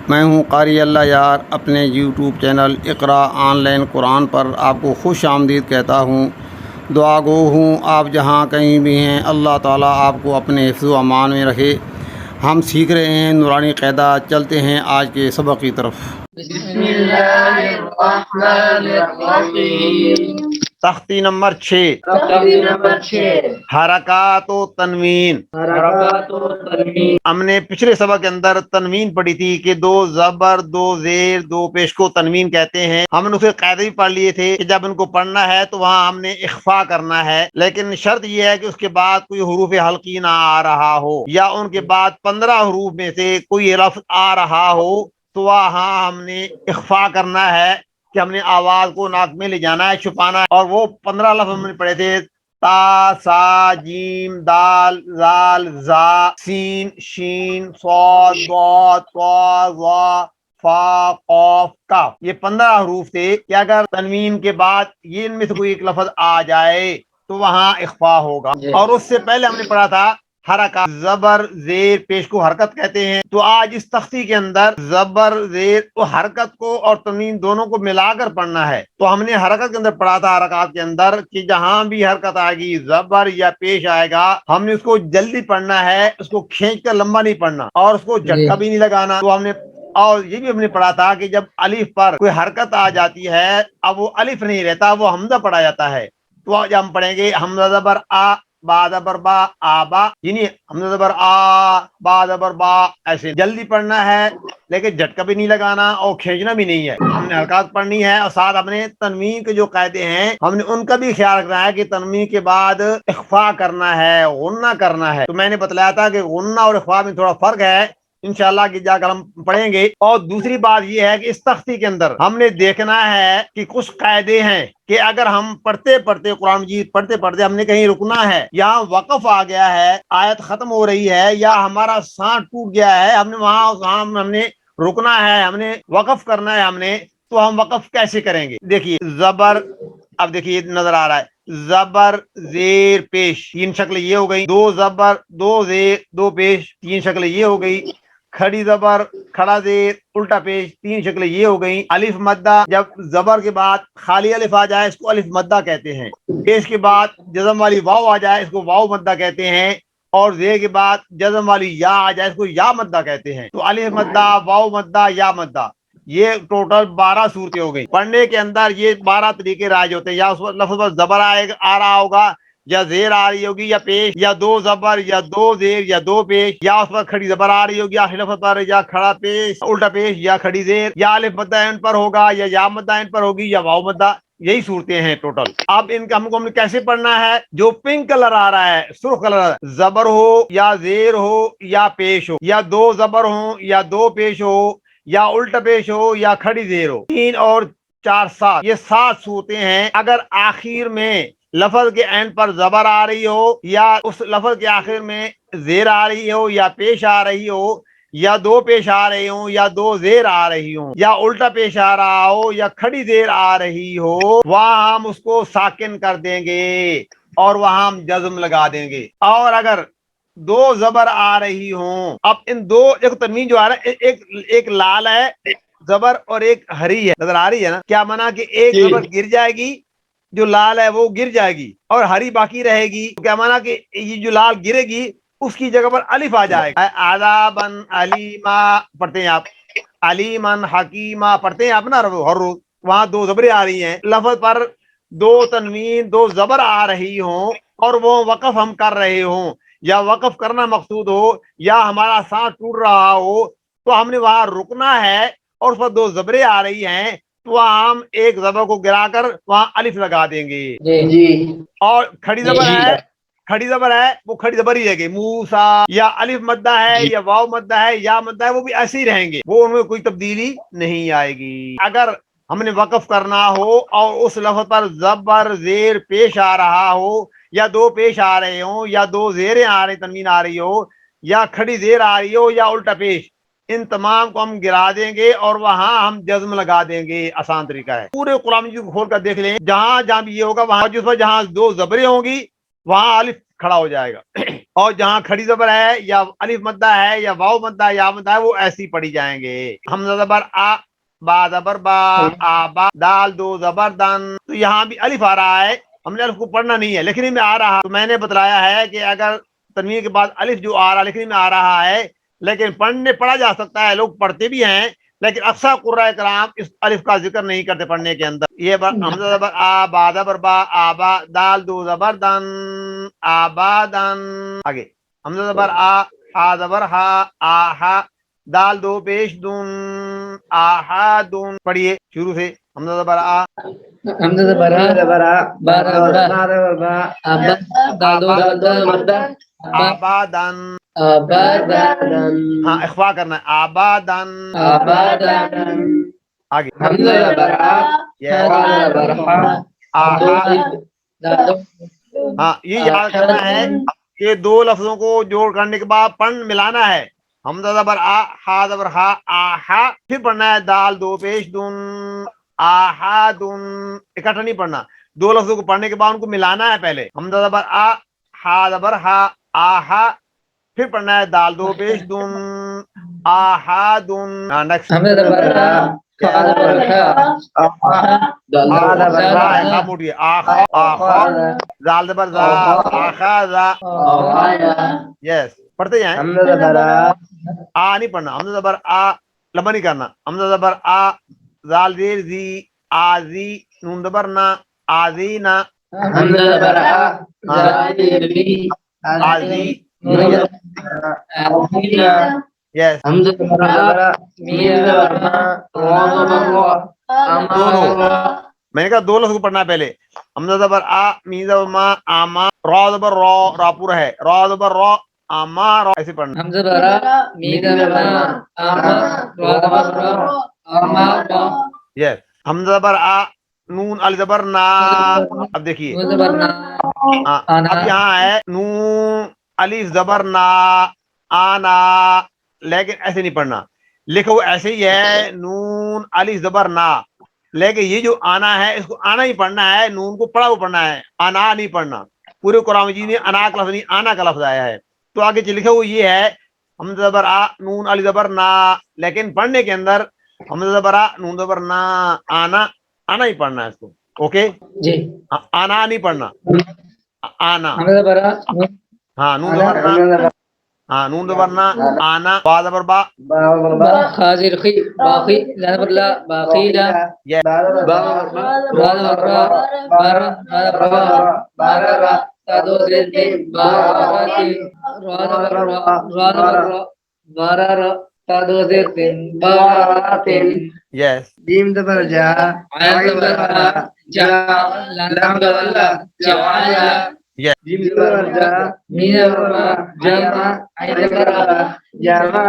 میں ہوں قاری اللہ یار، اپنے YouTube channel Iqra online Quran پر آپ کو خوش آمدید کہتا ہوں۔ دعا گو ہوں آپ جہاں کہیں بھی ہیں، اللہ تعالیٰ آپ کو اپنے حفظ و امان میں رکھے۔ ہم سیکھ رہے ہیں نورانی قاعدہ، چلتے ہیں آج کے سبق کی طرف۔ بسم اللہ الرحمن الرحیم۔ تختی نمبر 6، تختی نمبر 6، حرکات و تنوین۔ حرکات و تنوین۔ ہم نے پچھلے سبق کے اندر تنوین پڑھی تھی کہ 2 زبر 2 زیر 2 پیش کو تنوین کہتے ہیں۔ ہم نے اسے قاعدے بھی پڑھ لیے تھے کہ جب ان کو پڑھنا ہے تو وہاں ہم نے اخفا کرنا ہے، لیکن شرط یہ ہے کہ اس کے بعد کوئی حروف حلقی نہ آ رہا ہو، یا ان کے بعد 15 حروف میں سے کوئی لفظ آ رہا ہو تو وہاں ہم نے اخفا کرنا ہے کہ ہم نے آواز کو ناک میں لے جانا ہے، چھپانا ہے۔ اور وہ 15 لفظ ہم نے پڑھے تھے: تا، سا، جیم، دال، زال، زا، سین، شین، صاد، ضاد، طا، ظا، فا، قاف، کاف۔ یہ 15 حروف تھے کہ اگر تنوین کے بعد یہ ان میں سے کوئی ایک لفظ آ جائے تو وہاں اخفا ہوگا۔ اور اس سے پہلے ہم نے پڑھا تھا حرکات، زبر زیر پیش کو حرکت کہتے ہیں۔ تو آج اس تختی کے اندر زبر زیر تو حرکت کو اور تنوین دونوں کو ملا کر پڑھنا ہے۔ تو ہم نے حرکت کے اندر پڑھا تھا، حرکات کے اندر، کہ جہاں بھی حرکت آئے گی، زبر یا پیش آئے گا، ہم نے اس کو جلدی پڑھنا ہے، اس کو کھینچ کر لمبا نہیں پڑھنا اور اس کو جھٹکا بھی نہیں لگانا۔ تو ہم نے اور یہ بھی ہم نے پڑھا تھا کہ جب الف پر کوئی حرکت آ جاتی ہے، اب وہ الف نہیں رہتا، وہ حمزہ پڑھا جاتا ہے۔ تو جب ہم پڑھیں گے حمزہ زبر آ، با زبر با، آبا، یعنی حمزہ زبر آ، با زبر با، ایسے جلدی پڑھنا ہے، لیکن جھٹکا بھی نہیں لگانا اور کھینچنا بھی نہیں ہے۔ ہم نے حرکات پڑھنی ہے، اور ساتھ ہم نے تنوین کے جو قاعدے ہیں ہم نے ان کا بھی خیال رکھنا ہے کہ تنوین کے بعد اخفا کرنا ہے، غنہ کرنا ہے۔ تو میں نے بتلایا تھا کہ غنہ اور اخفا میں تھوڑا فرق ہے، انشاءاللہ کہ جا کر ہم پڑھیں گے۔ اور دوسری بات یہ ہے کہ اس تختی کے اندر ہم نے دیکھنا ہے کہ کچھ قاعدے ہیں کہ اگر ہم پڑھتے پڑھتے قرآن مجید پڑھتے پڑھتے ہم نے کہیں رکنا ہے، یہاں وقف آ گیا ہے، آیت ختم ہو رہی ہے، یا ہمارا سانس ٹوٹ گیا ہے، ہم نے وہاں ہم نے رکنا ہے، ہم نے وقف کرنا ہے، ہم نے تو ہم وقف کیسے کریں گے؟ دیکھیے زبر، اب دیکھیے نظر آ رہا ہے، زبر زیر پیش 3 شکل یہ ہو گئی، 2 زبر 2 زیر 2 پیش 3 شکل یہ ہو گئی، کھڑی زبر کھڑا زیر الٹا پیش 3 شکل یہ ہو گئی، الف مدہ، جب زبر کے بعد خالی الف آ جائے اس کو الف مدہ کہتے ہیں، پیش کے بعد جزم والی واو آ جائے اس کو واو مدہ کہتے ہیں، اور زیر کے بعد جزم والی یا آ جائے اس کو یا مدہ کہتے ہیں۔ تو الف مدہ، واو مدہ، یا مدہ، یہ ٹوٹل 12 صورتیں ہو گئی۔ پڑھنے کے اندر یہ 12 طریقے رائج ہوتے ہیں، یا اس وقت لفظ پر زبر آ رہا ہوگا، یا زیر آ رہی ہوگی، یا پیش، یا 2 زبر، یا 2 زیر، یا 2 پیش، یا اس پر کھڑی زبر آ رہی ہوگی، یا لفظ پر، یا کھڑا پیش الٹا پیش، یا کھڑی زیر، یا الف مدہ ان پر ہوگا، یا مدہ ان پر ہوگی، یا واو مدہ۔ یہی صورتیں ہیں ٹوٹل۔ اب ان کا ہم کو کیسے پڑھنا ہے؟ جو پنک کلر آ رہا ہے، سرخ کلر، زبر ہو یا زیر ہو یا پیش ہو، یا 2 زبر ہو یا 2 پیش ہو، یا الٹا پیش ہو یا کھڑی زیر ہو، 3 اور 4 7، یہ 7 صورتیں ہیں۔ اگر آخر میں لفظ کے اینڈ پر زبر آ رہی ہو، یا اس لفظ کے آخر میں زیر آ رہی ہو، یا پیش آ رہی ہو، یا 2 پیش آ رہی ہوں، یا 2 زیر آ رہی ہوں، یا الٹا پیش آ رہا ہو، یا کھڑی زیر آ رہی ہو، وہاں ہم اس کو ساکن کر دیں گے اور وہاں ہم جزم لگا دیں گے۔ اور اگر 2 زبر آ رہی ہوں، اب ان دو ایک تنوین جو آ رہا ہے، ایک لال ہے زبر اور ایک ہری ہے، نظر آ رہی ہے نا؟ کیا مانا کہ ایک زبر گر جائے گی، جو لال ہے وہ گر جائے گی اور ہری باقی رہے گی۔ کیا مانا کہ یہ جو لال گرے گی اس کی جگہ پر الف آ جائے گا۔ عذابن علیما پڑھتے ہیں آپ، علیمن حکیمہ پڑھتے ہیں آپ نا ہر روز، وہاں 2 زبریں آ رہی ہیں، لفظ پر 2 تنوین 2 زبر آ رہی ہوں اور وہ وقف ہم کر رہے ہوں، یا وقف کرنا مقصود ہو، یا ہمارا سانس ٹوٹ رہا ہو، تو ہم نے وہاں رکنا ہے، اور اس پر 2 زبریں آ رہی ہیں تو ہم ایک زبر کو گرا کر وہاں الف لگا دیں گے۔ اور کھڑی زبر ہے، کھڑی زبر ہے وہ کھڑی زبر ہی رہے گی، موسا، یا الف مدہ ہے، یا واو مدہ ہے، یا مدہ ہے، وہ بھی ایسے ہی رہیں گے، وہ ان میں کوئی تبدیلی نہیں آئے گی۔ اگر ہم نے وقف کرنا ہو اور اس لفظ پر زبر زیر پیش آ رہا ہو، یا 2 پیش آ رہے ہوں، یا 2 زیریں آ رہی تنوین آ رہی ہو، یا کھڑی زیر آ رہی ہو، یا الٹا پیش، ان تمام کو ہم گرا دیں گے اور وہاں ہم جزم لگا دیں گے۔ آسان طریقہ ہے، پورے قرآن مجید کو کھول کر دیکھ لیں، جہاں جہاں بھی یہ ہوگا وہاں جس پر جہاں 2 زبریں ہوں گی وہاں الف کھڑا ہو جائے گا، اور جہاں کھڑی زبر ہے یا الف مدہ ہے یا واو مدہ ہے یا مدہ ہے وہ ایسی پڑھی جائیں گے. حمزہ زبر آ، با زبر با، آبا، دال دو زبر دن. تو یہاں بھی الف آ رہا ہے، ہم نے الف کو پڑھنا نہیں ہے، لکھنے میں آ رہا. تو میں نے بتلایا ہے کہ اگر تنوین کے بعد الف جو آ رہا لکھنے میں آ رہا ہے لیکن پڑھا جا سکتا ہے، لوگ پڑھتے بھی ہیں، لیکن اکثر قرۂ کرام اس الف کا ذکر نہیں کرتے پڑھنے کے اندر. یہ حمزہ زبر آ، با زبر با، آبا، دال دو زبر دن، آبادن. آگے حمزہ زبر آ زبر ہا، آہا، دال دو پیش دن، آہادن. پڑھیے شروع سے حمزہ زبر آ، حمزہ زبر آ، با زبر با، آبا، دال دو زبر مدہ، آبادن. آبادن، ہاں اخفا کرنا ہے، آبادن. آبادن. آگے حمزہ زبر آ، Yes. با زبر ہا، آہا. دال دو. ہاں یہ یاد کرنا ہے کہ دو لفظوں کو جوڑ کرنے کے بعد پن ملانا ہے. حمزہ زبر آ، ہا زبر ہا، آہا، پھر پڑھنا ہے دال دو پیش دن، آہا دن. اکٹھا نہیں پڑھنا، دو لفظوں کو پڑھنے کے بعد ان کو ملانا ہے پہلے. حمزہ زبر آ، ہا زبر ہا، آہا، پھر پڑھنا ہے دال دو پیش دن، آہا دن. نیکسٹ حمزہ زبر آ، ہا زبر ہا، دال دو ہا موٹی آخا، آخا، زال زبر زا، آخا زا. یس پڑھتے جائیں. حمزہ زبر آ نہیں پڑھنا، حمزہ زبر آ لمبا نہیں کرنا. حمزہ زبر آ، زال زیر زی، آزی، نون زبر نا، آزینا. حمزہ زبر آ، زال زی، آزی. آزینا. یس حمزہ زبر آ، میم زبر ما، را زبر را، امارا. میں نے کہا دو لفظ کو پڑھنا ہے پہلے. حمزہ زبر آ، میم زبر ما، آما، را زبر را، را پورا ہے، را زبر را، آما را، ایسے پڑھنا. حمزہ زبر آ، میم زبر ما، آما، را زبر را، امارا. یس حمزہ زبر آ، نون ال زبر نا. اب دیکھیے نون زبر نا، اب یہاں ہے نون الف زبر نا، آنا، لیکن ایسے نہیں پڑھنا. لکھو ایسے ہی ہے نون الف زبر نا، لیکن یہ جو آنا ہے اس کو آنا ہی پڑھنا ہے، نون کو پڑھا ہوا پڑھنا ہے، آنا نہیں پڑھنا. پورے قرآن مجید میں انا کا لفظ نہیں، آنا کا لفظ آیا ہے. تو آگے لکھا وہ یہ ہے حمزہ زبر آ، نون الف زبر نا، لیکن پڑھنے کے اندر حمزہ زبر آ، نون زبر نا، آنا، آنا ہی پڑھنا ہے اس کو. اوکے جی آنا نہیں پڑھنا، آنا. حمزہ زبر آ، ہاں نون زبر نا، ہاں نون زبر نا، آنا، با زبر با، خازر خی، باقی، زبر لا، باقیلا. یہ با زبر را، بارا، را زبر را، بارا، تادو زید، باراتین. را زبر را، بارا، تادو زید، باراتین. یس جیم زبر جا، عین زبر جا، لام زبر لا، جعالا. یس جیم زبر جا، میم زبر ما، جمع، عین زبر جمع.